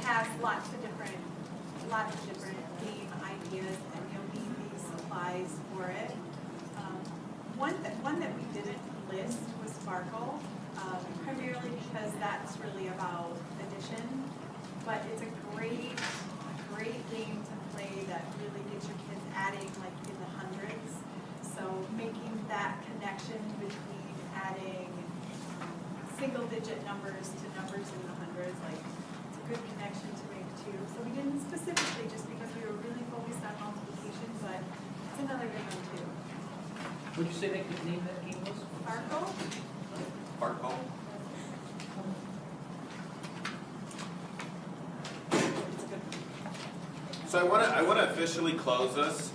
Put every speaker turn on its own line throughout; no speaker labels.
has lots of different game ideas, and you'll need these supplies for it. One that we didn't list was Sparkle, primarily because that's really about addition, but it's a great game to play that really gets your kids adding like in the hundreds. So making that connection between adding single-digit numbers to numbers in the hundreds, like it's a good connection to make too. So we didn't specifically just because we were really focused on multiplication, but it's another good one too.
Would you say they could name that game was?
Sparkle?
Sparkle. So I want to officially close this.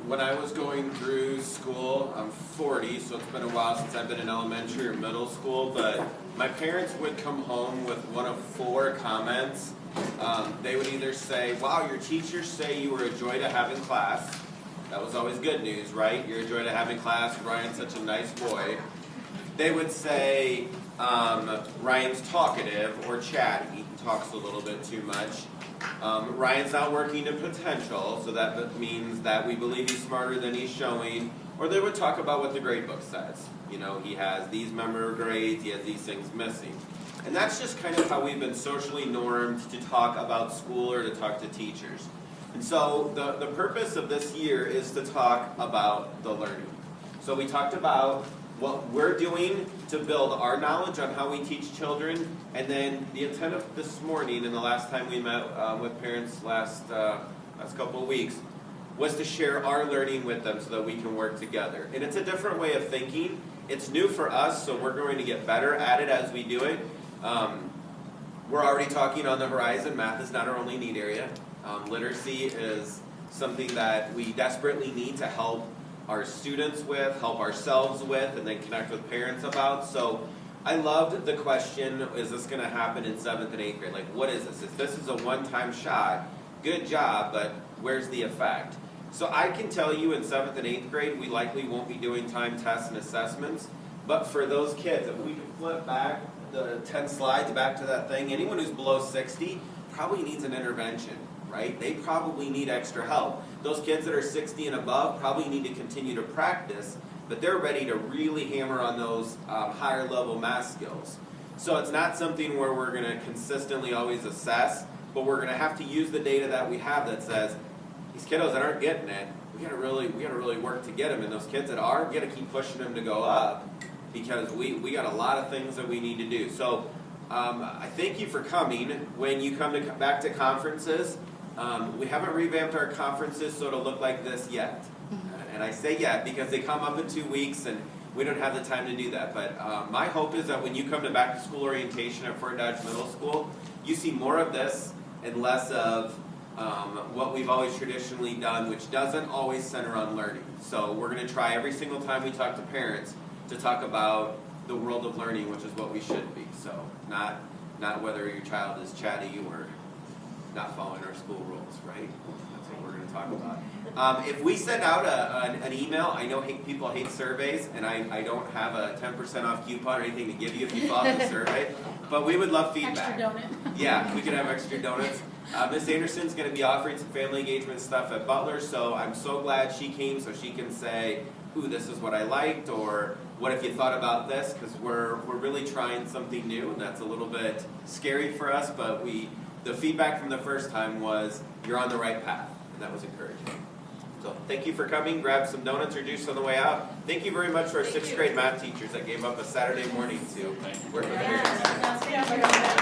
When I was going through school, I'm 40, so it's been a while since I've been in elementary or middle school, but my parents would come home with one of 4 comments. They would either say, wow, your teachers say you were a joy to have in class. That was always good news, right? You're a joy to have in class. Ryan's such a nice boy. They would say, Ryan's talkative or chatty. He talks a little bit too much. Ryan's not working to potential, so that means that we believe he's smarter than he's showing. Or they would talk about what the grade book says. You know, he has these member grades, he has these things missing. And that's just kind of how we've been socially normed to talk about school or to talk to teachers. And so the purpose of this year is to talk about the learning. So we talked about what we're doing to build our knowledge on how we teach children, and then the intent of this morning and the last time we met with parents last couple of weeks was to share our learning with them so that we can work together. And it's a different way of thinking. It's new for us, so we're going to get better at it as we do it. We're already talking on the horizon. Math is not our only need area. Literacy is something that we desperately need to help our students with, help ourselves with, and then connect with parents about. So I loved the question, is this going to happen in 7th and 8th grade? Like, what is this? If this is a one-time shot, good job, but where's the effect? So I can tell you in 7th and 8th grade, we likely won't be doing time tests and assessments, but for those kids, if we can flip back the 10 slides back to that thing, anyone who's below 60 probably needs an intervention. Right? They probably need extra help. Those kids that are 60 and above probably need to continue to practice, but they're ready to really hammer on those higher level math skills. So it's not something where we're going to consistently always assess, but we're going to have to use the data that we have that says, these kiddos that aren't getting it, we got to really work to get them. And those kids that are, we got to keep pushing them to go up because we got a lot of things that we need to do. So I thank you for coming. When you come back to conferences, we haven't revamped our conferences so it'll look like this yet. And I say yet because they come up in 2 weeks and we don't have the time to do that. But my hope is that when you come to back to school orientation at Fort Dodge Middle School, you see more of this and less of what we've always traditionally done, which doesn't always center on learning. So we're going to try every single time we talk to parents to talk about the world of learning, which is what we should be. So not whether your child is chatty or not following our school rules, right? That's what we're going to talk about. If we send out an email, I know people hate surveys, and I don't have a 10% off coupon or anything to give you if you fill out the survey, but we would love feedback.
Extra donut.
Yeah, we could have extra donuts. Miss Anderson's going to be offering some family engagement stuff at Butler, so I'm so glad she came so she can say, ooh, this is what I liked, or what if you thought about this, because we're really trying something new, and that's a little bit scary for us, but the feedback from the first time was, you're on the right path, and that was encouraging. So thank you for coming. Grab some donuts or juice on the way out. Thank you very much for our 6th grade math teachers that gave up a Saturday morning to work with parents.